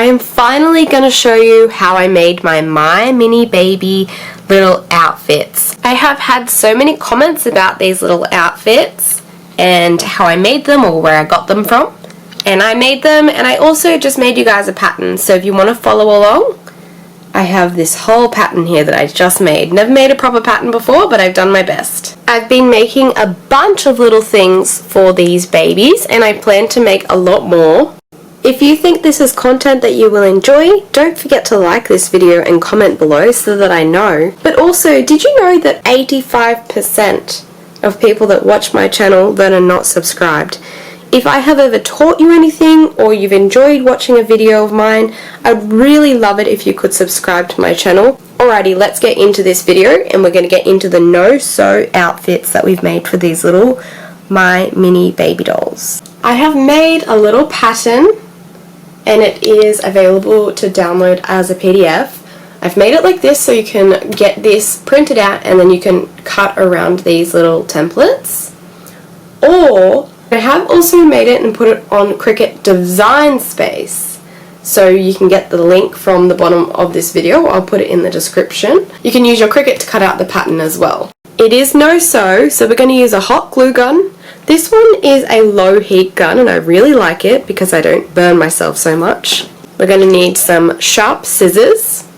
am finally going to show you how I made my mini baby little outfits. I have had so many comments about these little outfits and how I made them or where I got them from. And I made them, and I also just made you guys a pattern, so if you want to follow along, I have this whole pattern here that I just made. Never made a proper pattern before, but I've done my best. I've been making a bunch of little things for these babies, and I plan to make a lot more. If you think this is content that you will enjoy, don't forget to like this video and comment below so that I know. But also, did you know that 85% of people that watch my channel that are not subscribed? If I have ever taught you anything or you've enjoyed watching a video of mine, I'd really love it if you could subscribe to my channel. Alrighty, let's get into this video, and we're going to get into the no-sew outfits that we've made for these little My Mini Baby dolls. I have made a little pattern, and it is available to download as a PDF. I've made it like this so you can get this printed out and then you can cut around these little templates. Or I have also made it and put it on Cricut Design Space, so you can get the link from the bottom of this video. I'll put it in the description. You can use your Cricut to cut out the pattern as well. It is no sew, so we're going to use a hot glue gun. This one is a low heat gun and I really like it because I don't burn myself so much. We're going to need some sharp scissors.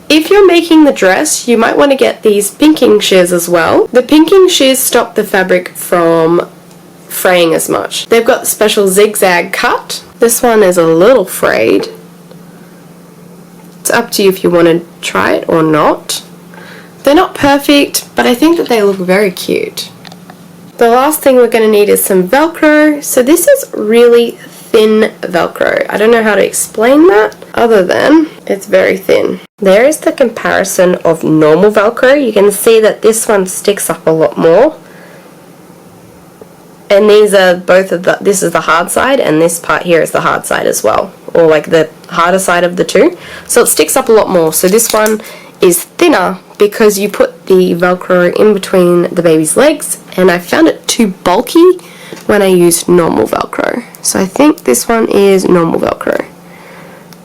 If you're making the dress, you might want to get these pinking shears as well. The pinking shears stop the fabric from fraying as much. They've got the special zigzag cut. This one is a little frayed. It's up to you if you want to try it or not. They're not perfect, but I think that they look very cute. The last thing we're going to need is some Velcro. So this is really thin Velcro. I don't know how to explain that other than it's very thin. There is the comparison of normal Velcro. You can see that this one sticks up a lot more. And these are both of this is the hard side and this part here is the hard side as well, or like the harder side of the two. So it sticks up a lot more. So this one is thinner because you put the Velcro in between the baby's legs, and I found it too bulky when I used normal Velcro. So I think this one is normal Velcro.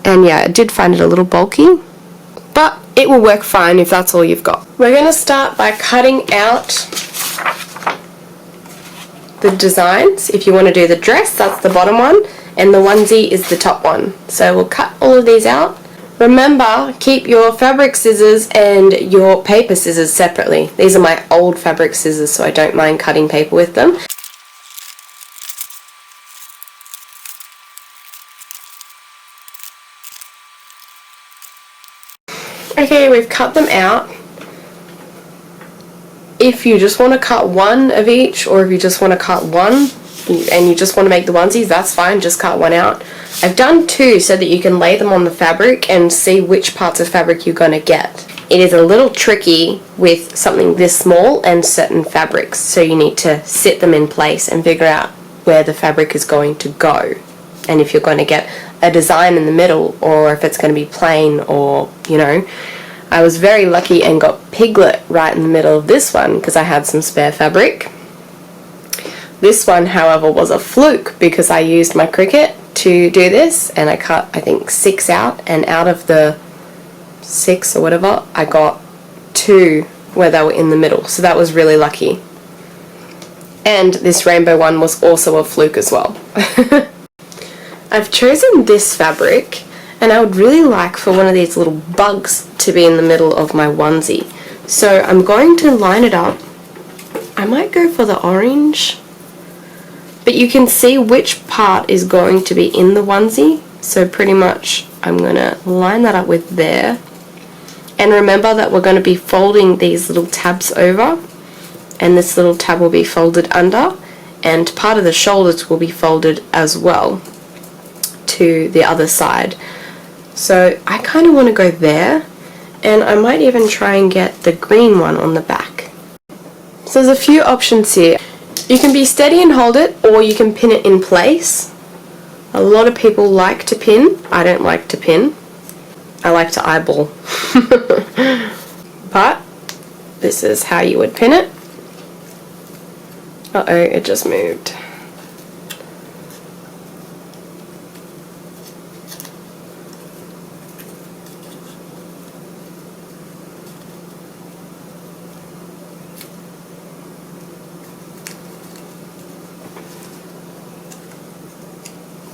And yeah, I did find it a little bulky, but it will work fine if that's all you've got. We're going to start by cutting out the designs. If you want to do the dress, that's the bottom one, and the onesie is the top one. So we'll cut all of these out. Remember, keep your fabric scissors and your paper scissors separately. These are my old fabric scissors, so I don't mind cutting paper with them. Okay, we've cut them out. If you just want to cut one of each, or if you just want to cut one and you just want to make the onesies, that's fine, just cut one out. I've done two so that you can lay them on the fabric and see which parts of fabric you're going to get. It is a little tricky with something this small and certain fabrics, so you need to sit them in place and figure out where the fabric is going to go, and if you're going to get a design in the middle or if it's going to be plain, or you know. I was very lucky and got Piglet right in the middle of this one because I had some spare fabric. This one, however, was a fluke because I used my Cricut to do this, and I cut, I think, 6 out, and out of the 6 or whatever, I got 2 where they were in the middle, so that was really lucky. And this rainbow one was also a fluke as well. I've chosen this fabric, and I would really like for one of these little bugs to be in the middle of my onesie. So I'm going to line it up. I might go for the orange, but you can see which part is going to be in the onesie. So pretty much I'm going to line that up with there. And remember that we're going to be folding these little tabs over, and this little tab will be folded under, and part of the shoulders will be folded as well to the other side. So I kind of want to go there, and I might even try and get the green one on the back. So there's a few options here. You can be steady and hold it, or you can pin it in place. A lot of people like to pin. I don't like to pin. I like to eyeball. But this is how you would pin it. Uh-oh, it just moved.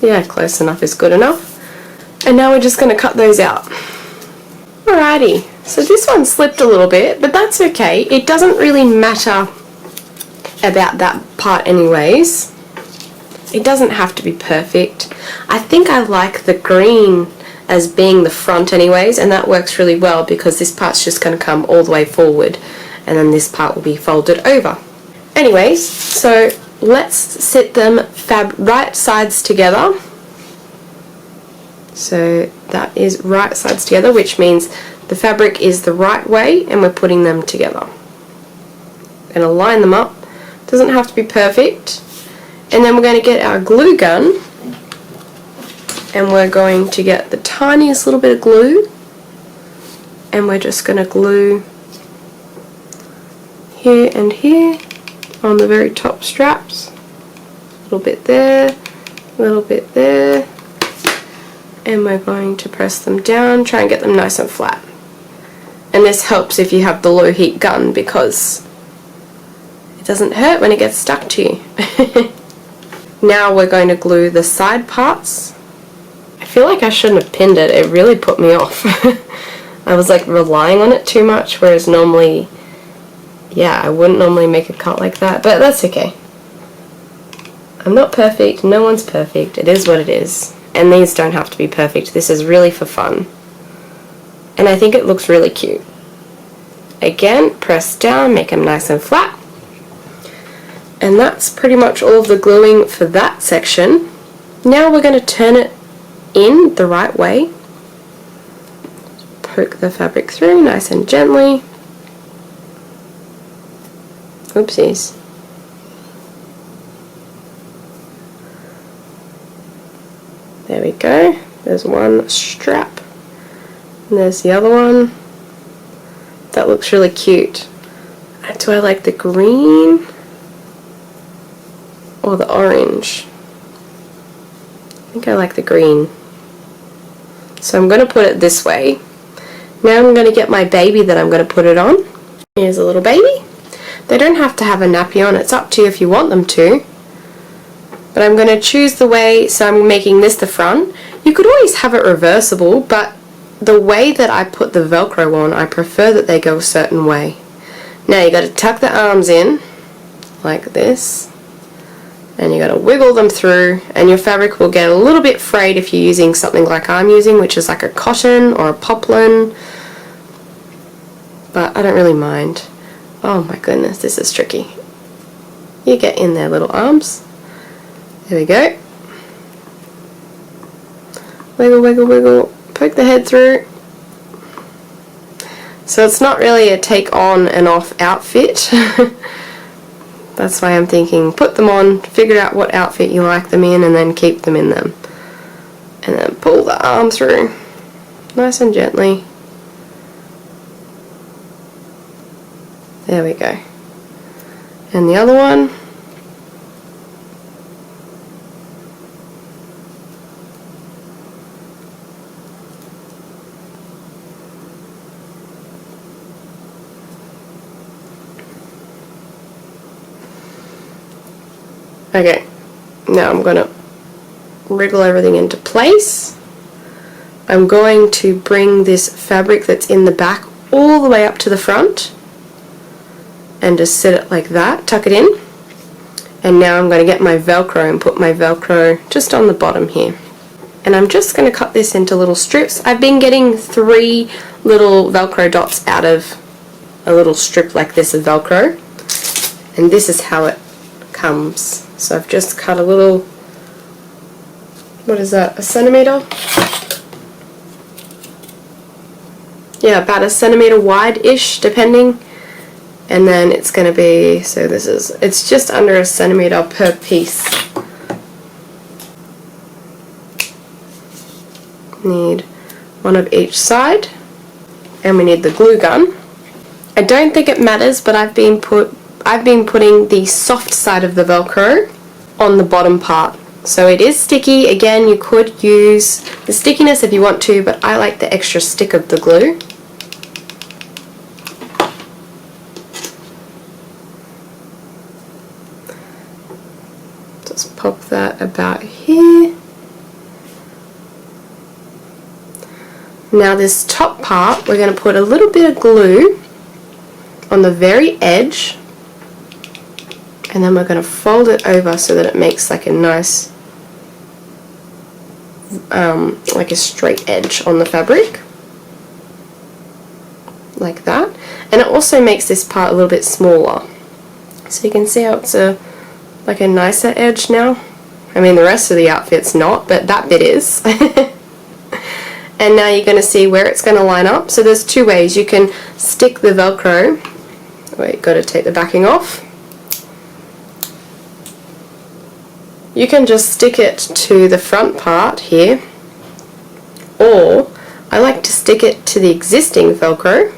Yeah, close enough is good enough. And now we're just going to cut those out. Alrighty, so this one slipped a little bit, but that's okay. It doesn't really matter about that part anyways. It doesn't have to be perfect. I think I like the green as being the front anyways, and that works really well because this part's just going to come all the way forward and then this part will be folded over. Anyways, so let's sit them right sides together. So that is right sides together, which means the fabric is the right way and we're putting them together. I'm going to line them up. Doesn't have to be perfect. And then we're going to get our glue gun and we're going to get the tiniest little bit of glue and we're just going to glue here and here on the very top straps. A little bit there, a little bit there. And we're going to press them down, try and get them nice and flat. And this helps if you have the low heat gun because it doesn't hurt when it gets stuck to you. Now we're going to glue the side parts. I feel like I shouldn't have pinned it, it really put me off. I was like relying on it too much, whereas normally, yeah, I wouldn't normally make a cut like that, but that's okay. I'm not perfect, no one's perfect, it is what it is. And these don't have to be perfect, this is really for fun. And I think it looks really cute. Again, press down, make them nice and flat. And that's pretty much all of the gluing for that section. Now we're going to turn it in the right way. Poke the fabric through nice and gently. Oopsies. There we go. There's one strap. And there's the other one. That looks really cute. Do I like the green or the orange? I think I like the green. So I'm going to put it this way. Now I'm going to get my baby that I'm going to put it on. Here's a little baby. They don't have to have a nappy on, it's up to you if you want them to. But I'm going to choose the way, so I'm making this the front. You could always have it reversible, but the way that I put the Velcro on, I prefer that they go a certain way. Now you got to tuck the arms in, like this, and you got to wiggle them through, and your fabric will get a little bit frayed if you're using something like I'm using, which is like a cotton or a poplin, but I don't really mind. Oh my goodness, this is tricky. You get in there, little arms. There we go. Wiggle, wiggle, wiggle. Poke the head through. So it's not really a take on and off outfit. That's why I'm thinking put them on, figure out what outfit you like them in, and then keep them in them. And then pull the arm through. Nice and gently. There we go. And the other one. Okay, now I'm going to wriggle everything into place. I'm going to bring this fabric that's in the back all the way up to the front and just sit it like that, tuck it in. And now I'm going to get my Velcro and put my Velcro just on the bottom here. And I'm just going to cut this into little strips. I've been getting 3 little Velcro dots out of a little strip like this of Velcro. And this is how it comes. So I've just cut a little, what is that, a centimetre? Yeah, about a centimetre wide-ish, depending. And then it's going to be, so this is, it's just under a centimetre per piece. Need one of each side. And we need the glue gun. I don't think it matters, but I've been putting the soft side of the Velcro on the bottom part. So it is sticky. Again, you could use the stickiness if you want to, but I like the extra stick of the glue. Just pop that about here. Now this top part, we're going to put a little bit of glue on the very edge, and then we're going to fold it over so that it makes like a nice, like a straight edge on the fabric, like that. And it also makes this part a little bit smaller. So you can see how it's like a nicer edge now. I mean, the rest of the outfit's not, but that bit is. And now you're going to see where it's going to line up. So there's two ways. You can stick the Velcro. Wait, got to take the backing off. You can just stick it to the front part here, or I like to stick it to the existing Velcro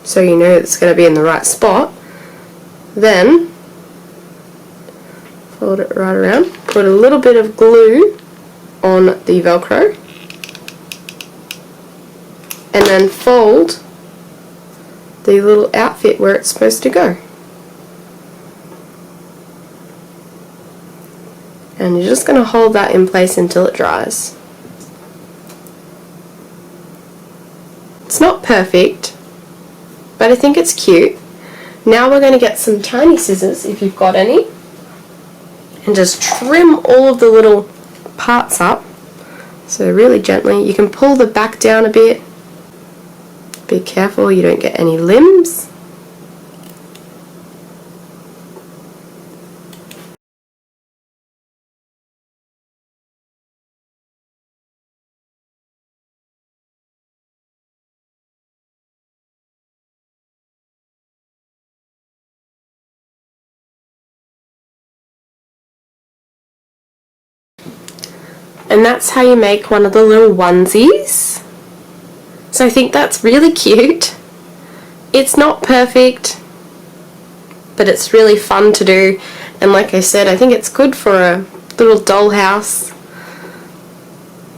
so you know it's going to be in the right spot. Then fold it right around, put a little bit of glue on the Velcro, and then fold the little outfit where it's supposed to go. And you're just going to hold that in place until it dries. It's not perfect, but I think it's cute. Now we're going to get some tiny scissors, if you've got any, and just trim all of the little parts up. So really gently. You can pull the back down a bit. Be careful you don't get any limbs. And that's how you make one of the little onesies. So I think that's really cute. It's not perfect, but it's really fun to do. And like I said, I think it's good for a little dollhouse.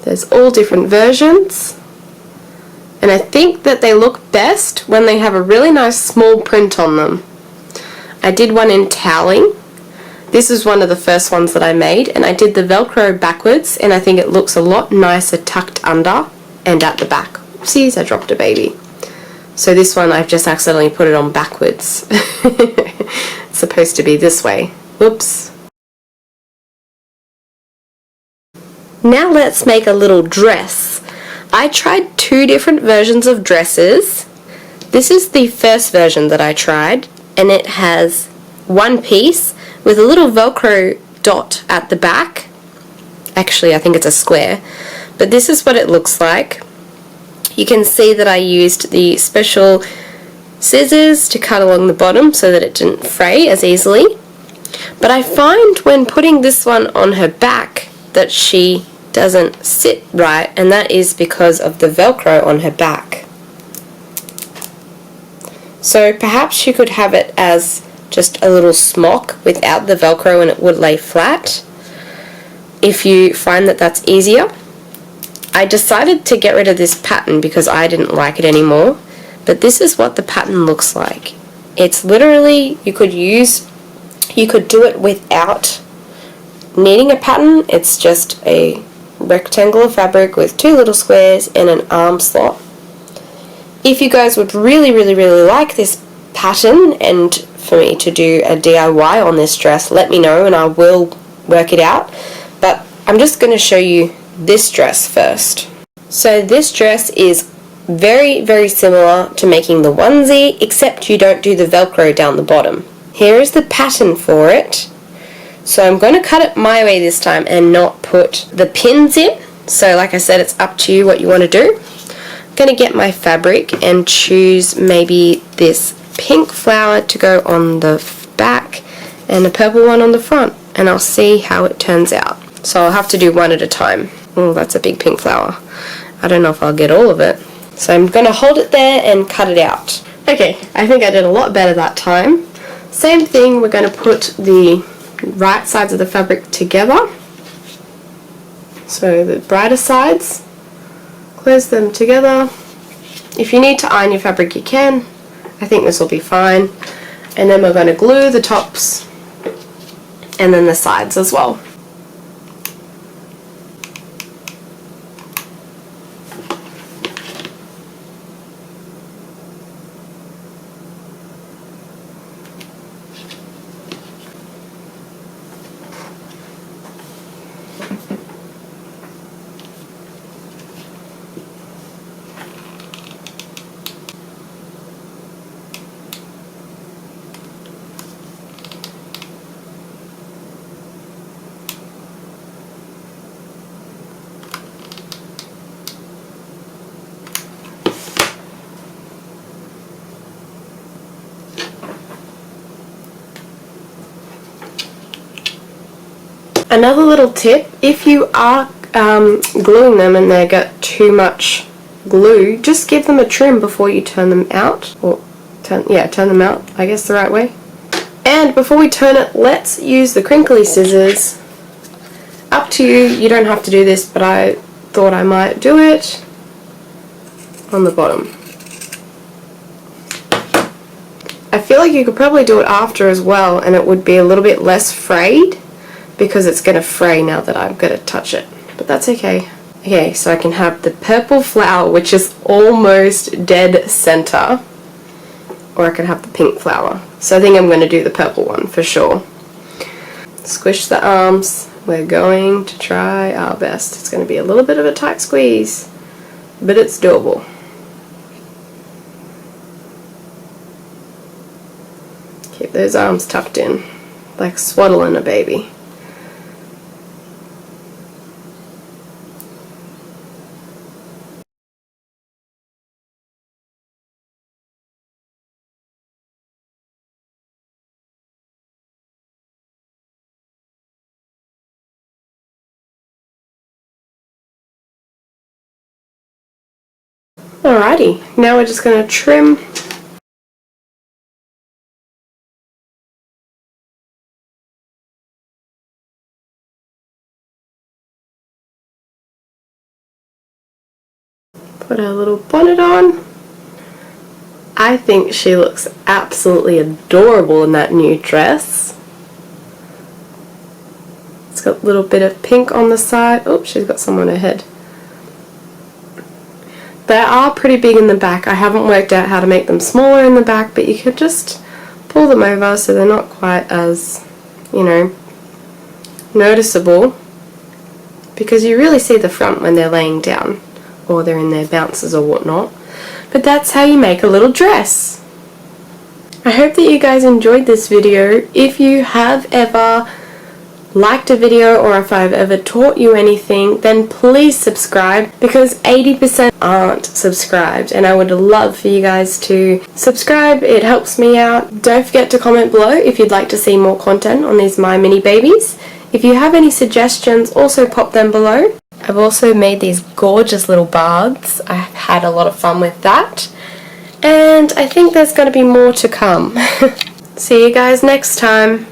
There's all different versions. And I think that they look best when they have a really nice small print on them. I did one in toweling. This is one of the first ones that I made, and I did the Velcro backwards, and I think it looks a lot nicer tucked under and at the back. Oopsies, I dropped a baby. So this one I've just accidentally put it on backwards. It's supposed to be this way. Whoops. Now let's make a little dress. I tried two different versions of dresses. This is the first version that I tried, and it has one piece with a little Velcro dot at the back. Actually, I think it's a square, but this is what it looks like. You can see that I used the special scissors to cut along the bottom so that it didn't fray as easily. But I find when putting this one on her back that she doesn't sit right, and that is because of the Velcro on her back. So perhaps she could have it as just a little smock without the Velcro and it would lay flat, if you find that that's easier. I decided to get rid of this pattern because I didn't like it anymore, but this is what the pattern looks like. It's literally, you could do it without needing a pattern. It's just a rectangle of fabric with two little squares and an arm slot. If you guys would really like this pattern and for me to do a DIY on this dress, let me know and I will work it out. But I'm just going to show you this dress first. So this dress is very similar to making the onesie, except you don't do the Velcro down the bottom. Here is the pattern for it. So I'm going to cut it my way this time and not put the pins in. So like I said, it's up to you what you want to do. I'm going to get my fabric and choose maybe this pink flower to go on the back and a purple one on the front, and I'll see how it turns out. So I'll have to do one at a time. Oh, that's a big pink flower. I don't know if I'll get all of it. So I'm going to hold it there and cut it out. Okay, I think I did a lot better that time. Same thing, we're going to put the right sides of the fabric together. So the brighter sides, close them together. If you need to iron your fabric, you can. I think this will be fine. And then we're going to glue the tops and then the sides as well. Another little tip, if you are gluing them and they got too much glue, just give them a trim before you turn them out, or turn them out, I guess the right way. And before we turn it, let's use the crinkly scissors. Up to you, you don't have to do this, but I thought I might do it on the bottom. I feel like you could probably do it after as well, and it would be a little bit less frayed, because it's going to fray now that I'm going to touch it, but that's okay. Okay, so I can have the purple flower, which is almost dead center, or I can have the pink flower. So I think I'm going to do the purple one for sure. Squish the arms. We're going to try our best. It's going to be a little bit of a tight squeeze, but it's doable. Keep those arms tucked in, like swaddling a baby. Alrighty, now we're just going to trim. Put our little bonnet on. I think she looks absolutely adorable in that new dress. It's got a little bit of pink on the side. Oh, she's got some on her head. They are pretty big in the back. I haven't worked out how to make them smaller in the back, but you could just pull them over so they're not quite as, you know, noticeable, because you really see the front when they're laying down or they're in their bounces or whatnot. But that's how you make a little dress. I hope that you guys enjoyed this video. If you have ever liked a video, or if I've ever taught you anything, then please subscribe, because 80% aren't subscribed, and I would love for you guys to subscribe. It helps me out. Don't forget to comment below if you'd like to see more content on these My Mini Babies. If you have any suggestions, also pop them below. I've also made these gorgeous little baths. I've had a lot of fun with that, and I think there's going to be more to come. See you guys next time.